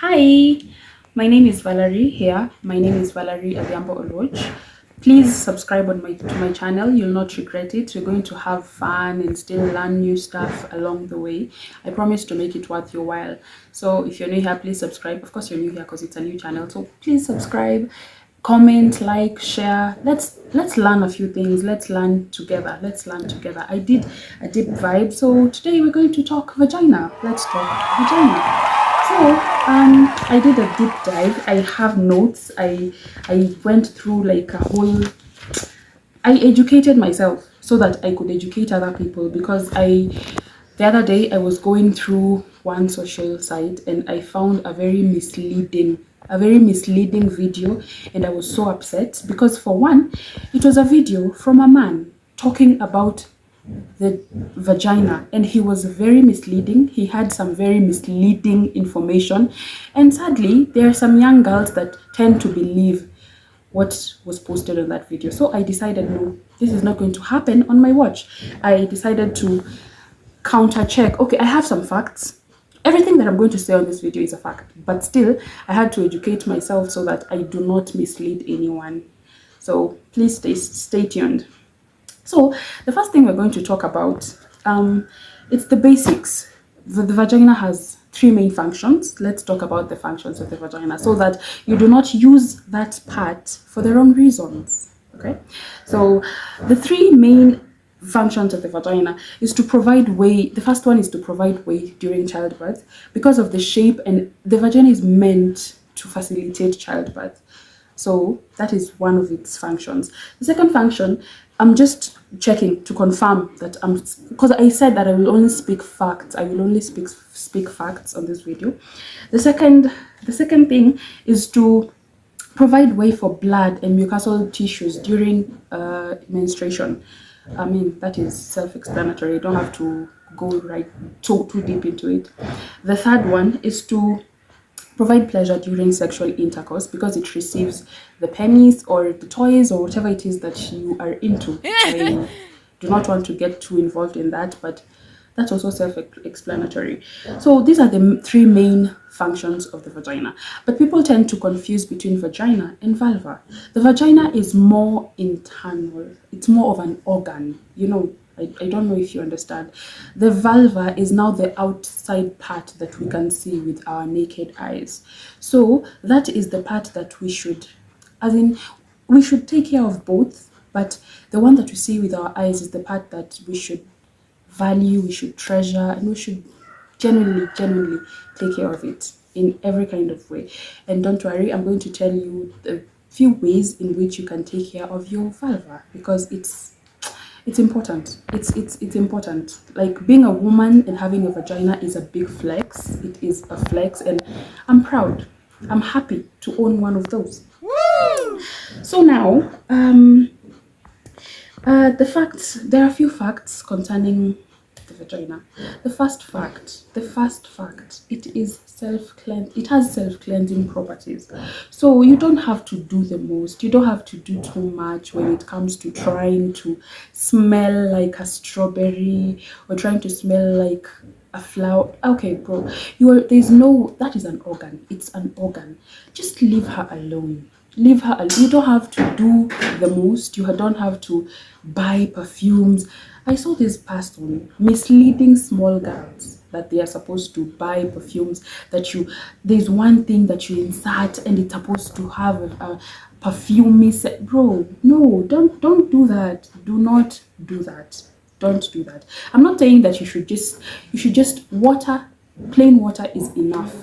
Hi, my name is Valerie here. My name is Valerie Adiambo Oloch. Please subscribe on my channel. You'll not regret it. You're going to have fun and still learn new stuff along the way. I promise to make it worth your while. So if you're new here, please subscribe. Of course, you're new here because it's a new channel. So please subscribe, comment, like, share. Let's learn a few things. Let's learn together. Let's learn together. I did a deep vibe. So today we're going to talk vagina. Let's talk vagina. So, I did a deep dive. I have notes. I went through like a whole. I educated myself so that I could educate other people because the other day I was going through one social site and I found a very misleading video, and I was so upset because for one, it was a video from a man talking about the vagina, and he was very misleading. He had some very misleading information, and sadly there are some young girls that tend to believe what was posted on that video. So I decided, no, this is not going to happen on my watch. I decided to counter check. Okay, I have some facts. Everything that I'm going to say on this video is a fact, but still I had to educate myself so that I do not mislead anyone. So please stay tuned. So the first thing we're going to talk about, it's the basics. The vagina has three main functions. Let's talk about the functions of the vagina so that you do not use that part for the wrong reasons. Okay, so the three main functions of the vagina is to provide way. The first one is to provide way during childbirth because of the shape, and the vagina is meant to facilitate childbirth. So that is one of its functions. The second function, I'm just checking to confirm that because I said that I will only speak facts. I will only speak facts on this video. The second thing is to provide way for blood and mucosal tissues during menstruation. I mean, that is self-explanatory. You don't have to go right too deep into it. The third one is to provide pleasure during sexual intercourse because it receives the pennies or the toys or whatever it is that you are into. I do not want to get too involved in that, but that's also self-explanatory. So these are the three main functions of the vagina. But people tend to confuse between vagina and vulva. The vagina is more internal. It's more of an organ. I don't know if you understand. The vulva is now the outside part that we can see with our naked eyes. So that is the part that we should take care of both, but the one that we see with our eyes is the part that we should value, we should treasure, and we should genuinely take care of it in every kind of way. And don't worry, I'm going to tell you a few ways in which you can take care of your vulva because it's important. It's important. Like being a woman and having a vagina is a big flex. It is a flex, and I'm proud. I'm happy to own one of those. Woo! So now, the facts. There are a few facts concerning the vagina. The first fact. It is It has self-cleansing properties. So you don't have to do the most. You don't have to do too much when it comes to trying to smell like a strawberry or trying to smell like a flower. Okay, bro. That is an organ. It's an organ. Just leave her alone. Leave her alone. You don't have to do the most. You don't have to buy perfumes. I saw this past one misleading small girls that they are supposed to buy perfumes, there's one thing that you insert and it's supposed to have a perfume. Bro, no, don't do that. Do not do that. Don't do that. I'm not saying that you should just plain water is enough.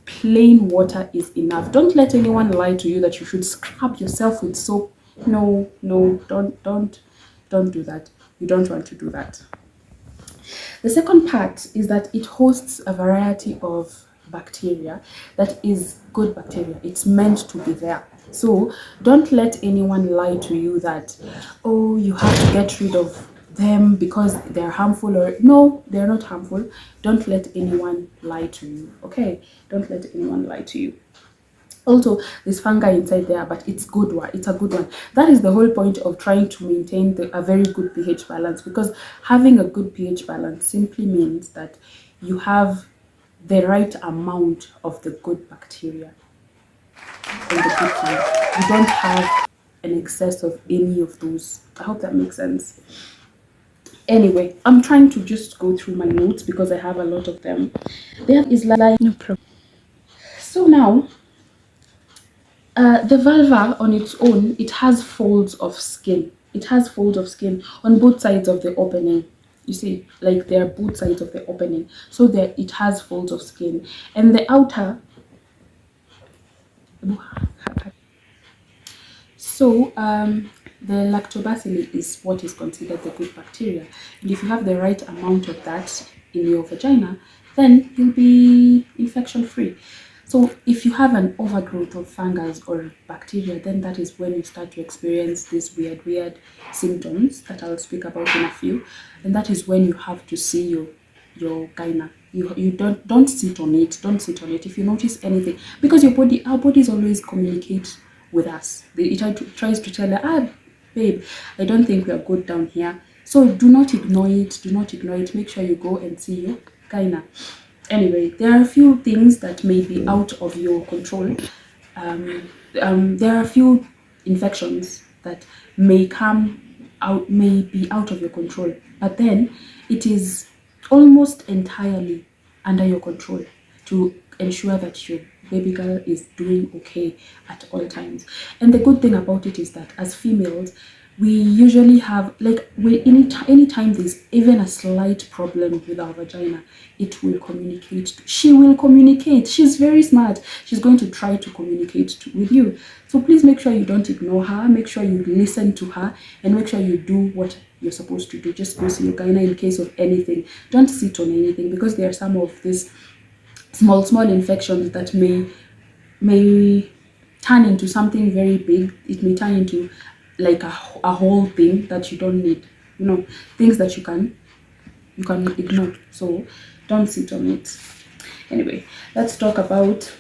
Plain water is enough. Don't let anyone lie to you that you should scrub yourself with soap. No, don't do that. You don't want to do that. The second part is that it hosts a variety of bacteria that is good bacteria. It's meant to be there. So don't let anyone lie to you that, oh, you have to get rid of them because they're harmful, or no, they're not harmful. Don't let anyone lie to you. Okay? Don't let anyone lie to you. Also, there's fungi inside there, but it's good one. It's a good one. That is the whole point of trying to maintain a very good pH balance, because having a good pH balance simply means that you have the right amount of the good bacteria and the good things. You don't have an excess of any of those. I hope that makes sense. Anyway, I'm trying to just go through my notes because I have a lot of them. There is like no problem. So now, the vulva on its own, it has folds of skin. It has folds of skin on both sides of the opening. You see, like they're both sides of the opening. So that it has folds of skin. And the outer, the lactobacilli is what is considered the good bacteria. And if you have the right amount of that in your vagina, then you'll be infection free. So if you have an overgrowth of fungus or bacteria, then that is when you start to experience these weird symptoms that I'll speak about in a few. And that is when you have to see your gyna. You don't sit on it. Don't sit on it. If you notice anything, because our bodies always communicate with us. Tries to tell her, babe, I don't think we are good down here. So do not ignore it. Do not ignore it. Make sure you go and see your gyna. Anyway, there are a few things that may be out of your control. There are a few infections that may be out of your control, but then it is almost entirely under your control to ensure that your baby girl is doing okay at all times. And the good thing about it is that as females, we usually have like anytime there's even a slight problem with our vagina, it will communicate. She will communicate. She's very smart. She's going to try to communicate with you. So please make sure you don't ignore her. Make sure you listen to her and make sure you do what you're supposed to do. Just go see your gyna in case of anything. Don't sit on anything because there are some of these small infections that may turn into something very big. It may turn into like a whole thing that you don't need. Things that you can ignore. So don't sit on it. Anyway, let's talk about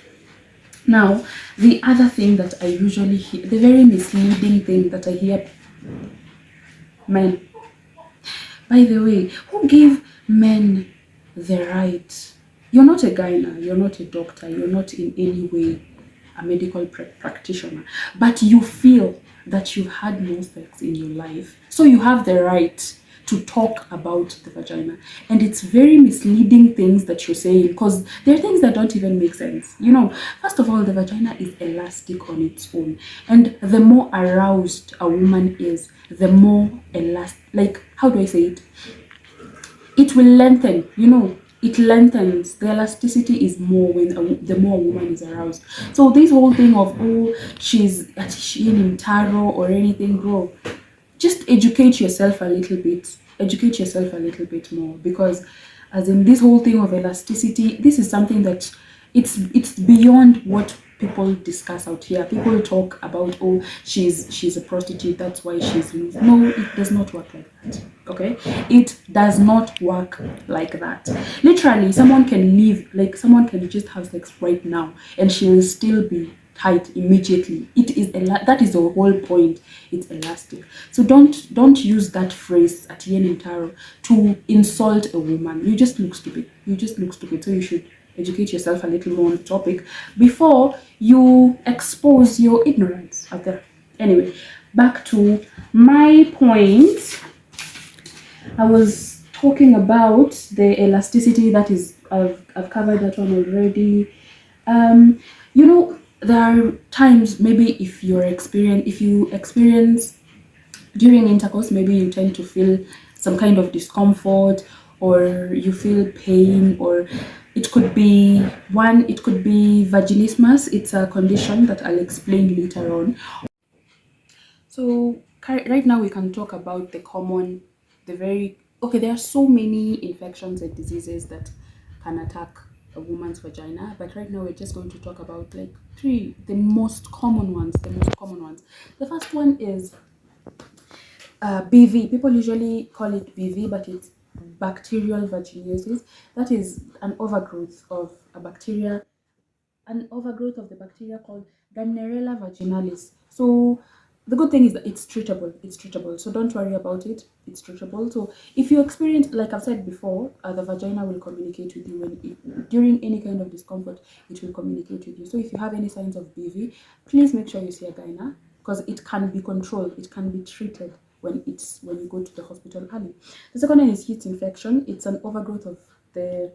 now the other thing that I usually hear, the very misleading thing that I hear men. By the way, who gave men the right? You're not a gyna, you're not a doctor, you're not in any way a medical practitioner, but you feel that you've had no sex in your life. So you have the right to talk about the vagina. And it's very misleading things that you're saying because there are things that don't even make sense. First of all, the vagina is elastic on its own. And the more aroused a woman is, the more elastic, like, how do I say it? It will lengthen, it lengthens. The elasticity is more the more a woman is aroused. So this whole thing of she's in taro or anything, bro, just educate yourself a little bit. Educate yourself a little bit more because as in this whole thing of elasticity, this is something that it's beyond what people discuss out here. People talk about, she's a prostitute, that's why she's loose. No, it does not work like that. Okay, it does not work like that. Literally, someone can just have sex right now and she will still be tight immediately. That is the whole point. It's elastic. So don't use that phrase at Yen Taro to insult a woman. You just look stupid. So you should educate yourself a little more on the topic before you expose your ignorance out there. Anyway, back to my point. I was talking about the elasticity. That is, I've covered that one already. There are times maybe if you experience during intercourse, maybe you tend to feel some kind of discomfort or you feel pain, or it could be vaginismus. It's a condition that I'll explain later on. So right now we can talk about there are so many infections and diseases that can attack a woman's vagina, but right now we're just going to talk about like the most common ones. The first one is BV. People usually call it BV, but it's bacterial vaginosis. That is an overgrowth of the bacteria called Gardnerella vaginalis. So The good thing is that it's treatable. It's treatable. So don't worry about it. It's treatable. So if you experience, like I've said before, the vagina will communicate with you during any kind of discomfort. It will communicate with you. So if you have any signs of BV, please make sure you see a gyna, because it can be controlled. It can be treated when you go to the hospital early. The second one is heat infection. The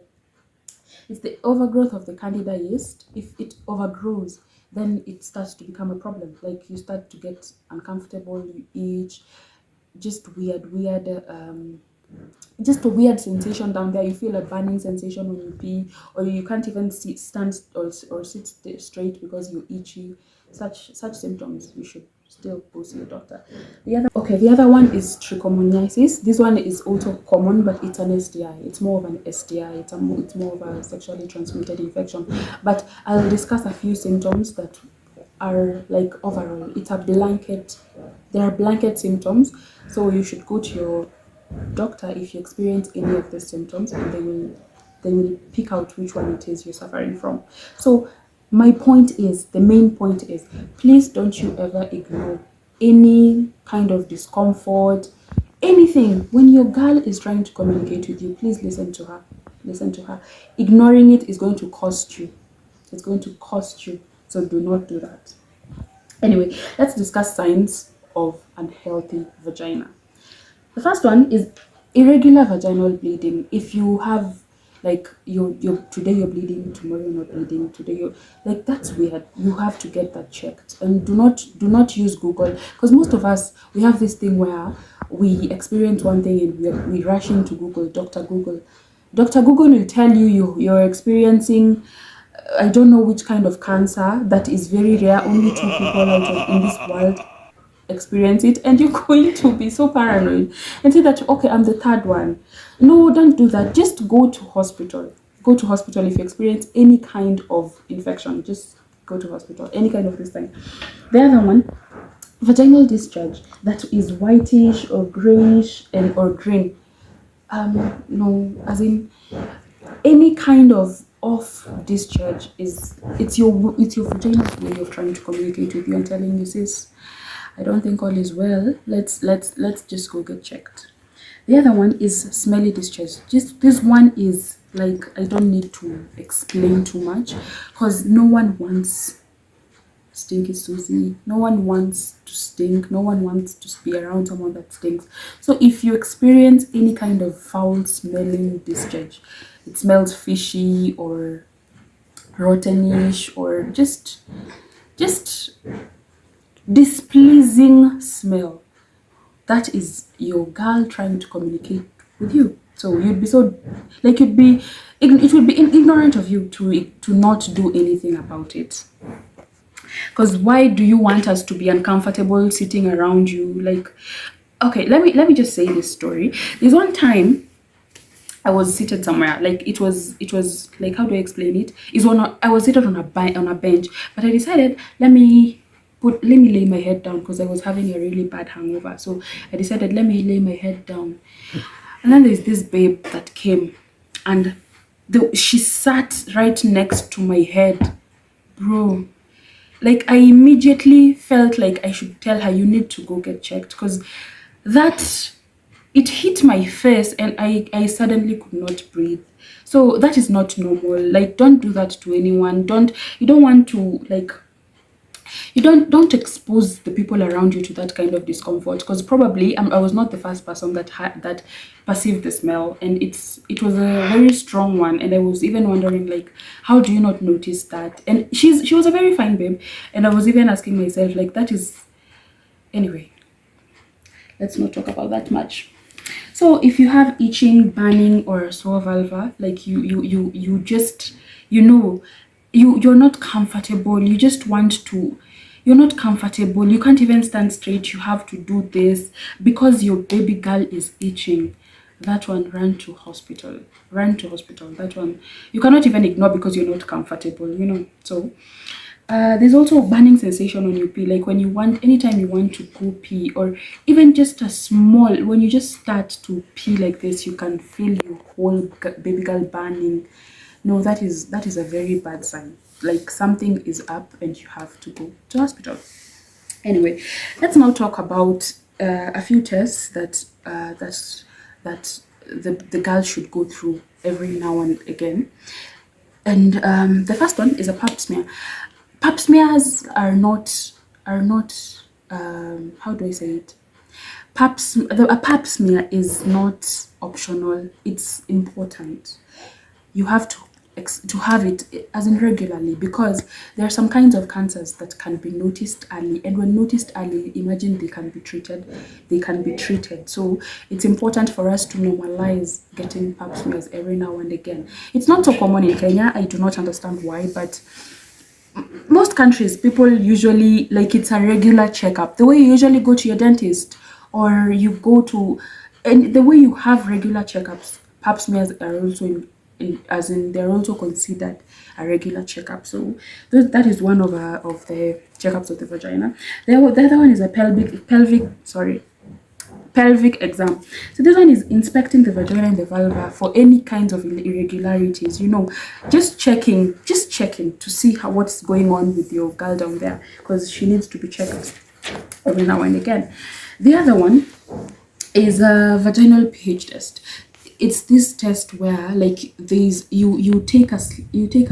it's the overgrowth of the candida yeast. If it overgrows, then it starts to become a problem. Like you start to get uncomfortable, you itch, just just a weird sensation down there. You feel a burning sensation when you pee, or you can't even stand or sit straight because you're itchy. Such symptoms, you should still go see a doctor. The other one is trichomoniasis. This one is also common, but it's an STI. It's more of an STI. It's more of a sexually transmitted infection. But I'll discuss a few symptoms that are like overall. It's a blanket. There are blanket symptoms, so you should go to your doctor if you experience any of the symptoms, and they will pick out which one it is you're suffering from. So the main point is, please don't you ever ignore any kind of discomfort, anything. When your girl is trying to communicate with you, please listen to her. Listen to her. Ignoring it is going to cost you. It's going to cost you. So do not do that. Anyway, let's discuss signs of unhealthy vagina. The first one is irregular vaginal bleeding. If you have, like, you today you're bleeding, tomorrow you're not bleeding, today you're like, that's weird. You have to get that checked. And do not use Google, because most of us, we have this thing where we experience one thing and we rush into Google. Dr. Google will tell you're experiencing, I don't know which kind of cancer that is very rare. Only two people in this world experience it, and you're going to be so paranoid and say that, okay, I'm the third one. No, don't do that. Just go to hospital if you experience any kind of infection. Just go to hospital, any kind of this thing. The other one, vaginal discharge that is whitish or grayish and or green. No, as in any kind of off discharge, it's your vagina's way of trying to communicate with you and telling you, sis, I don't think all is well. Let's just go get checked. The other one is smelly discharge. Just this one is like, I don't need to explain too much, because no one wants stinky Susie. No one wants to stink. No one wants to be around someone that stinks. So if you experience any kind of foul smelling discharge, it smells fishy or rottenish, or just displeasing smell, that is your girl trying to communicate with you. So you'd be so, like, it would be ignorant of you to not do anything about it. Because why do you want us to be uncomfortable sitting around you? Like, okay, let me just say this story. There's one time I was seated somewhere. Like, it was like, how do I explain it? I was seated on a bench, but I decided, let me lay my head down, because I was having a really bad hangover. So I decided, let me lay my head down. And then there's this babe that came, and she sat right next to my head, bro. Like, I immediately felt like I should tell her, you need to go get checked, because that, it hit my face, and I suddenly could not breathe. So that is not normal. Like, don't do that to anyone. You don't want to, like, you don't expose the people around you to that kind of discomfort, because probably I was not the first person that perceived the smell, and it was a very strong one. And I was even wondering, like, how do you not notice that? And she was a very fine babe, and I was even asking myself, like, that is, anyway, let's not talk about that much. So if you have itching, burning, or sore vulva, like, you just, you're not comfortable, you're not comfortable, you can't even stand straight, you have to do this because your baby girl is itching, that one, run to hospital. That one you cannot even ignore, because you're not comfortable. So there's also burning sensation when you pee, like anytime you want to go pee, or even just when you just start to pee like this, you can feel your whole baby girl burning. No, that is a very bad sign. Like, something is up and you have to go to hospital. Anyway, let's now talk about a few tests that the girl should go through every now and again. And the first one is a pap smear. Pap smears are not how do I say it? A pap smear is not optional. It's important. You have to have it as in regularly, because there are some kinds of cancers that can be noticed early, and when noticed early, imagine they can be treated. So it's important for us to normalize getting pap smears every now and again. It's not so common in Kenya. I do not understand why, but most countries, people usually, like, it's a regular checkup, the way you usually go to your dentist, or you go to, and the way you have regular checkups. Pap smears are also as in they're also considered a regular checkup. So that is one of the checkups of the vagina. The other one is a pelvic exam. So this one is inspecting the vagina and the vulva for any kinds of irregularities. Just checking to see what's going on with your girl down there, because she needs to be checked every now and again. The other one is a vaginal pH test. It's this test where, like, you take a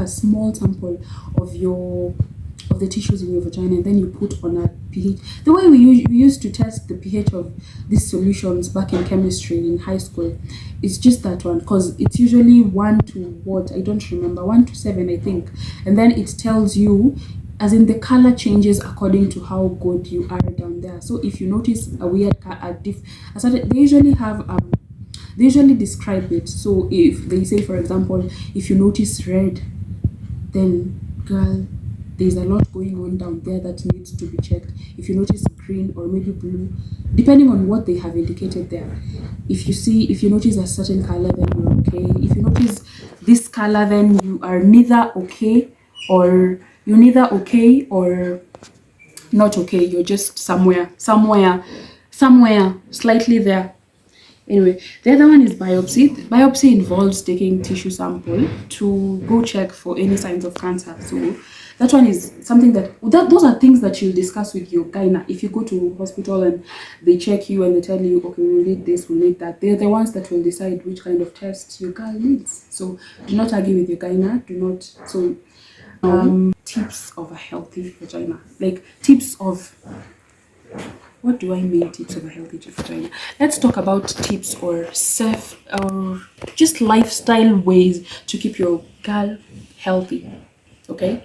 small sample of the tissues in your vagina, and then you put on a pH. The way we used to test the pH of these solutions back in chemistry in high school, it's just that one, because it's usually 1 to what, I don't remember, 1 to 7, I think. And then it tells you, as in the color changes according to how good you are down there. So if you notice a weird they usually describe it. So if they say, for example, if you notice red, then girl, there's a lot going on down there that needs to be checked. If you notice green or maybe blue, depending on what they have indicated there. If you notice a certain color, then you're okay. If you notice this color, then you are neither okay or not okay. You're just somewhere slightly there. Anyway, the other one is biopsy. Biopsy involves taking tissue sample to go check for any signs of cancer. So that one is something those are things that you'll discuss with your gyna. If you go to hospital and they check you and they tell you, okay, we'll need this, we'll need that. They're the ones that will decide which kind of test your girl needs. So do not argue with your gyna. Tips of a healthy vagina. Like, tips of... What do I mean, tips of a healthy vagina? Let's talk about tips or just lifestyle ways to keep your girl healthy. Okay?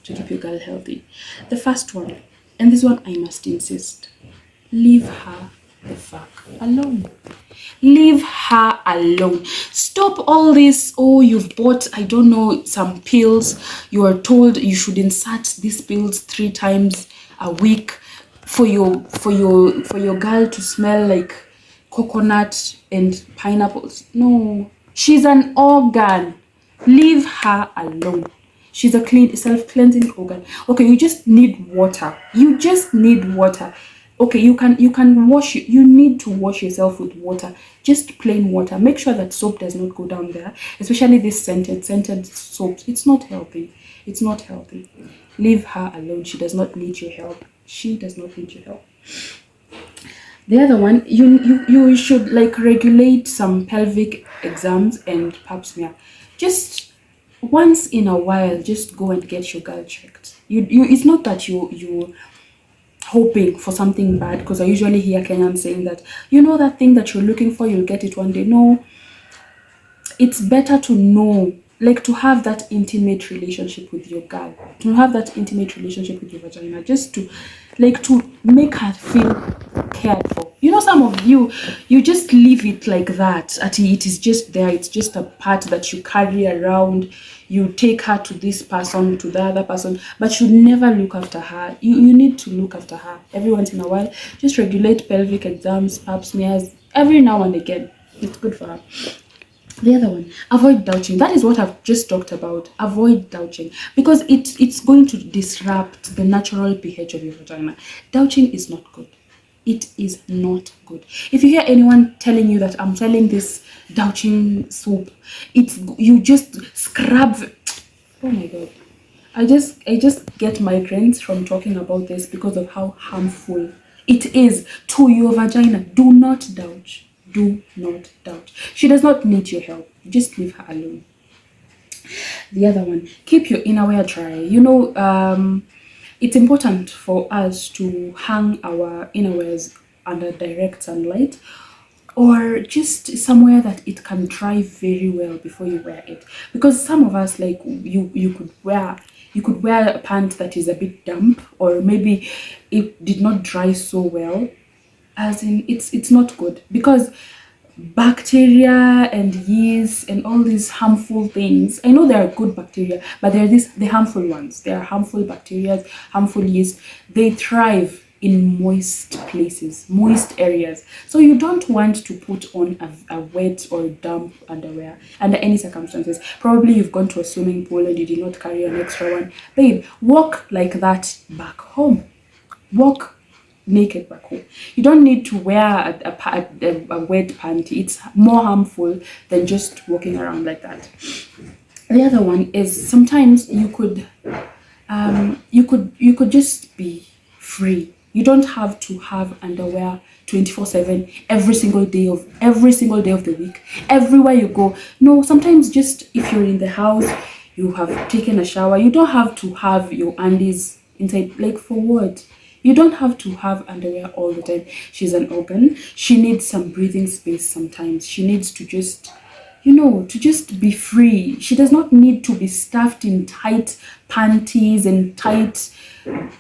To keep your girl healthy. The first one, and this one I must insist, leave her the fuck alone. Leave her alone. Stop all this. Oh, you've bought, I don't know, some pills. You are told you should insert these pills 3 times a week for your girl to smell like coconut and pineapples. No, she's an organ. Leave her alone. She's a self-cleansing organ. Okay, you just need water. Okay, you can wash it. You need to wash yourself with water, just plain water. Make sure that soap does not go down there, especially this scented soaps. It's not healthy. Leave her alone. She does not need your help. The other one, you should, like, regulate some pelvic exams and pap smear. Just once in a while, just go and get your girl checked. It's not that you hoping for something bad, because I usually hear Kenyans saying that, that thing that you're looking for, you'll get it one day. No, it's better to know, like, to have that intimate relationship with your girl, to have that intimate relationship with your vagina, just to make her feel cared for. Some of you just leave it like that. It is just there. It's just a part that you carry around. You take her to this person, to the other person, but you never look after her. You need to look after her every once in a while. Just regulate pelvic exams, pap smears every now and again. It's good for her. The other one, avoid douching. That is what I've just talked about. Avoid douching, because it's going to disrupt the natural pH of your vagina. Douching is not good. It is not good. If you hear anyone telling you that I'm selling this douching soap, you just scrub. Oh my god. I just get migraines from talking about this because of how harmful it is to your vagina. Do not doubt. Do not doubt. She does not need your help. Just leave her alone. The other one, keep your innerwear dry. It's important for us to hang our innerwears under direct sunlight or just somewhere that it can dry very well before you wear it, because some of us, like, you could wear a pant that is a bit damp, or maybe it did not dry so well, as in it's not good, because bacteria and yeast and all these harmful things. I know there are good bacteria, but there are the harmful ones. There are harmful bacteria, harmful yeast. They thrive in moist places, moist areas. So you don't want to put on a wet or damp underwear under any circumstances. Probably you've gone to a swimming pool and you did not carry an extra one. Babe, walk like that back home. Walk naked back home. You don't need to wear a wet panty. It's more harmful than just walking around like that. The other one is sometimes you could just be free. You don't have to have underwear 24/7 every single day of the week, everywhere you go. No, sometimes just if you're in the house, you have taken a shower, you don't have to have your undies inside. Like, for what? You don't have to have underwear all the time. She's an organ. She needs some breathing space sometimes. She needs to just be free. She does not need to be stuffed in tight panties and tight,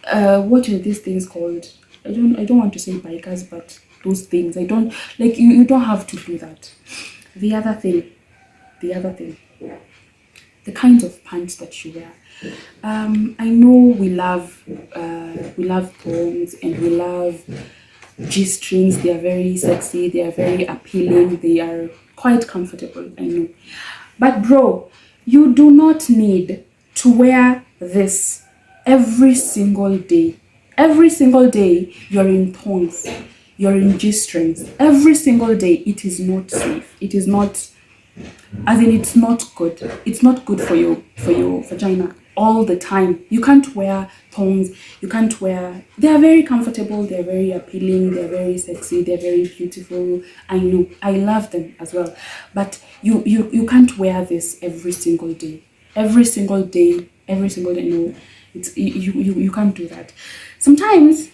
what are these things called? I don't want to say bikers, but those things. I don't like you don't have to do that. The other thing, the kinds of pants that you wear. I know we love thongs and we love G-strings. They are very sexy, they are very appealing, they are quite comfortable, I know. But bro, you do not need to wear this every single day. Every single day you're in thongs, you're in G-strings. Every single day. It is not safe. It is not, as in, it's not good. It's not good for your vagina all the time. You can't wear thongs. You can't wear. They are very comfortable. They're very appealing. They're very sexy. They're very beautiful. I know. I love them as well. But you can't wear this every single day. Every single day. Every single day. No, it's you can't do that. Sometimes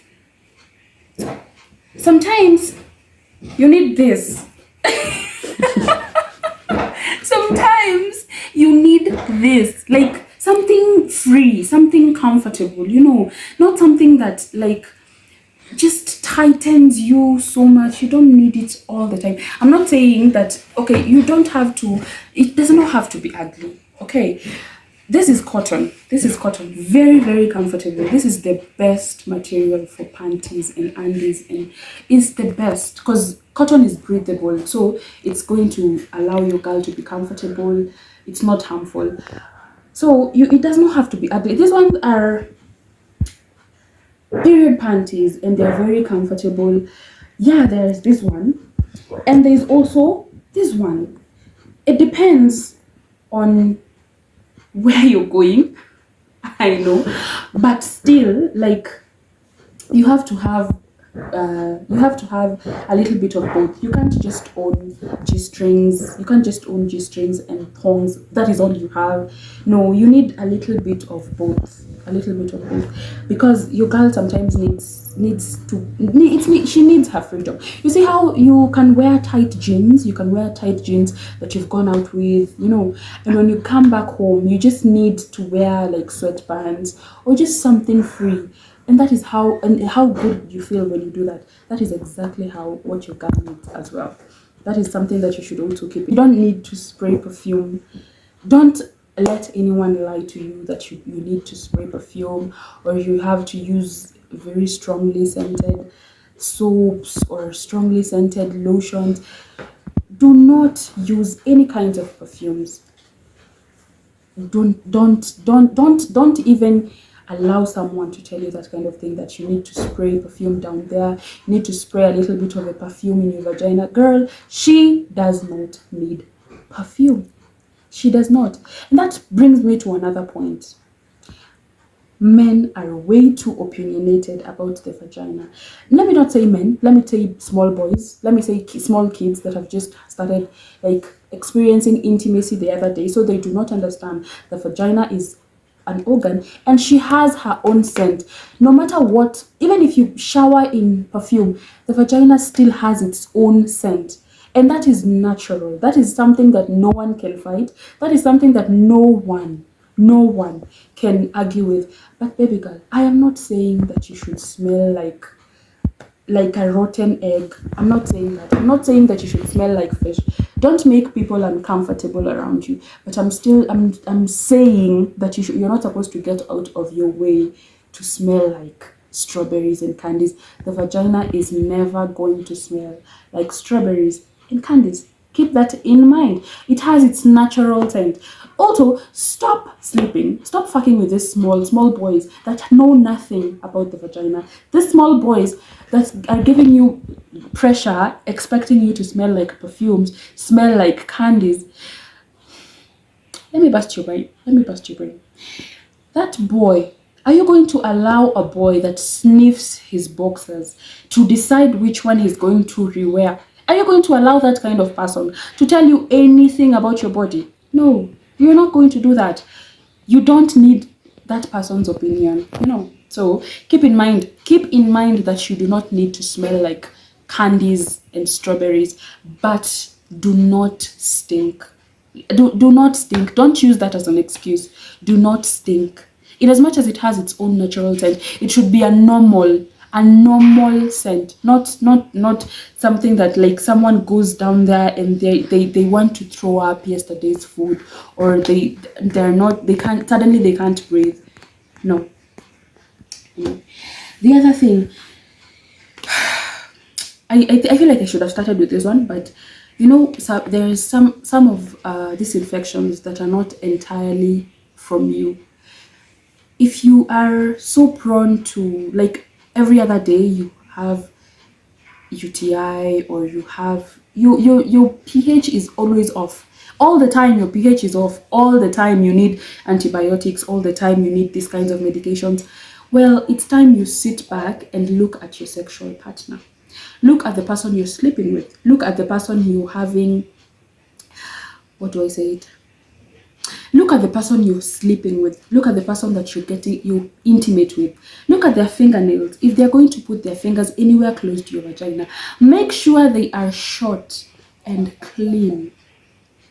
you need this. Sometimes you need this, like something free, something comfortable, not something that, like, just tightens you so much. You don't need it all the time. I'm not saying that, okay, you don't have to, it does not have to be ugly, okay? This is cotton. Very, very comfortable. This is the best material for panties and undies, and it's the best because cotton is breathable, so it's going to allow your girl to be comfortable. It's not harmful, so it does not have to be ugly. These ones are period panties and they're very comfortable. Yeah, there's this one, and there's also this one. It depends on where you're going, I know, but still, like, you have to have a little bit of both. You can't just own G-strings. You can't just own G-strings and thongs. That is all you have. No, you need a little bit of both. Because your girl sometimes she needs her freedom. You see how you can wear tight jeans. You can wear tight jeans that you've gone out with, and when you come back home, you just need to wear like sweatbands or just something free. And that is how good you feel when you do that. That is exactly what your girl needs as well. That is something that you should also keep. You don't need to spray perfume. Don't let anyone lie to you that you need to spray perfume or you have to use very strongly scented soaps or strongly scented lotions. Do not use any kinds of perfumes. Don't even allow someone to tell you that kind of thing, that you need to spray perfume down there, you need to spray a little bit of a perfume in your vagina. Girl, she does not need perfume. She does not. And that brings me to another point. Men are way too opinionated about the vagina. Let me not say men, let me say small boys, let me say small kids that have just started like experiencing intimacy the other day, so they do not understand the vagina is an organ and she has her own scent. No matter what, even if you shower in perfume, the vagina still has its own scent. And that is natural. That is something that no one can fight. That is something that no one can argue with. But baby girl, I am not saying that you should smell like a rotten egg. I'm not saying that. I'm not saying that you should smell like fish. Don't make people uncomfortable around you. But I'm saying that you're not supposed to get out of your way to smell like strawberries and candies. The vagina is never going to smell like strawberries and candies. Keep that in mind. It has its natural scent. Also, stop sleeping. Stop fucking with these small boys that know nothing about the vagina. These small boys that are giving you pressure, expecting you to smell like perfumes, smell like candies. Let me bust your brain. Let me bust your brain. That boy, are you going to allow a boy that sniffs his boxers to decide which one he's going to rewear? Are you going to allow that kind of person to tell you anything about your body? No, you're not going to do that. You don't need that person's opinion, So keep in mind that you do not need to smell like candies and strawberries, but do not stink. Do not stink. Don't use that as an excuse. Do not stink. In as much as it has its own natural scent, it should be a normal scent, not something that like someone goes down there and they want to throw up yesterday's food, or they can't breathe. No. The other thing, I feel like I should have started with this one, but so there is some of these infections that are not entirely from you. If you are so prone to, like, every other day you have UTI, or you have your pH is always off. All the time your pH is off. All the time you need antibiotics. All the time you need these kinds of medications. Well, it's time you sit back and look at your sexual partner. Look at the person you're sleeping with. Look at the person you're having, what do I say it? Look at the person you're sleeping with. Look at the person that you're intimate with. Look at their fingernails. If they're going to put their fingers anywhere close to your vagina, make sure they are short and clean.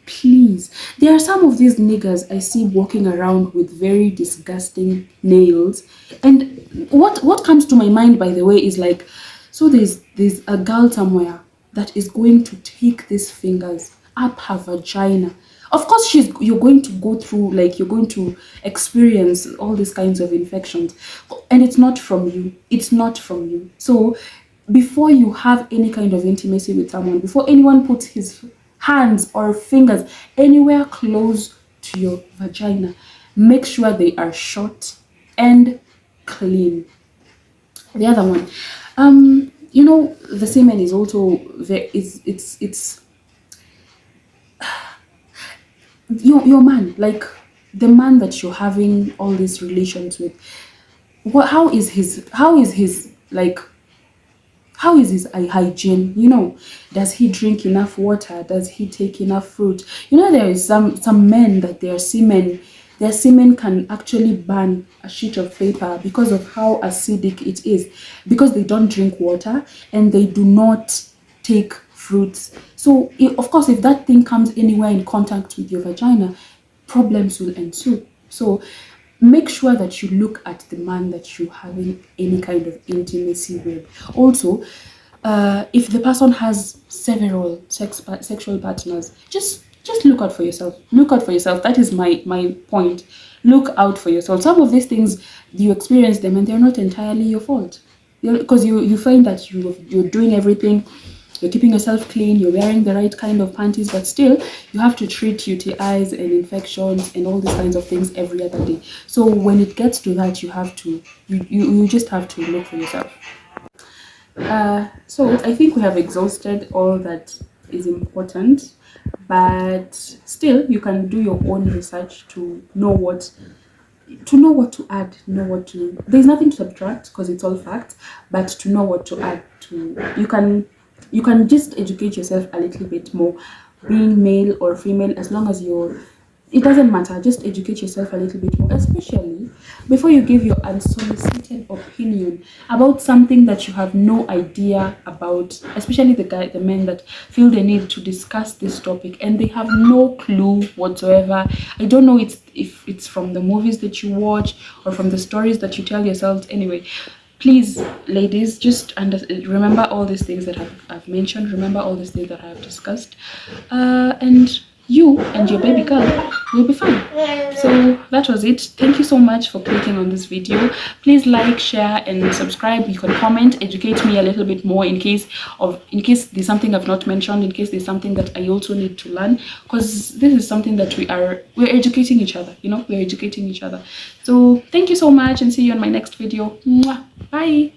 Please. There are some of these niggas I see walking around with very disgusting nails. And what comes to my mind, by the way, is like, so there's a girl somewhere that is going to take these fingers up her vagina. Of course, you're going to go through, like, you're going to experience all these kinds of infections. And it's not from you. It's not from you. So before you have any kind of intimacy with someone, before anyone puts his hands or fingers anywhere close to your vagina, make sure they are short and clean. The other one, the semen is also it's your man, like the man that you're having all these relations with. How is his like, how is his hygiene? Does he drink enough water? Does he take enough fruit? There is some men that their semen can actually burn a sheet of paper because of how acidic it is, because they don't drink water and they do not take fruits. So of course, if that thing comes anywhere in contact with your vagina, problems will ensue. So make sure that you look at the man that you're having any kind of intimacy with. Also, if the person has several sexual partners, just look out for yourself. Look out for yourself. That is my point. Look out for yourself. Some of these things, you experience them and they're not entirely your fault, because you find that you're doing everything. You're keeping yourself clean, you're wearing the right kind of panties, but still you have to treat UTIs and infections and all these kinds of things every other day. So when it gets to that, you just have to look for yourself. So I think we have exhausted all that is important, but still you can do your own research to know what to know what to add, know what to, there's nothing to subtract because it's all facts, but to know what to add to, you can just educate yourself a little bit more, being male or female, as long as you're, it doesn't matter, just educate yourself a little bit more, especially before you give your unsolicited opinion about something that you have no idea about, especially the men that feel the need to discuss this topic and they have no clue whatsoever. I don't know if it's from the movies that you watch or from the stories that you tell yourselves. Anyway, please, ladies, just remember all these things that I've mentioned, remember all these things that I have discussed, and you and your baby girl will be fine. So that was it. Thank you so much for clicking on this video. Please like, share, and subscribe. You can comment, educate me a little bit more in case there's something I've not mentioned, in case there's something that I also need to learn, because this is something that we're educating each other, we're educating each other. So thank you so much, and see you on my next video. Mwah. Bye.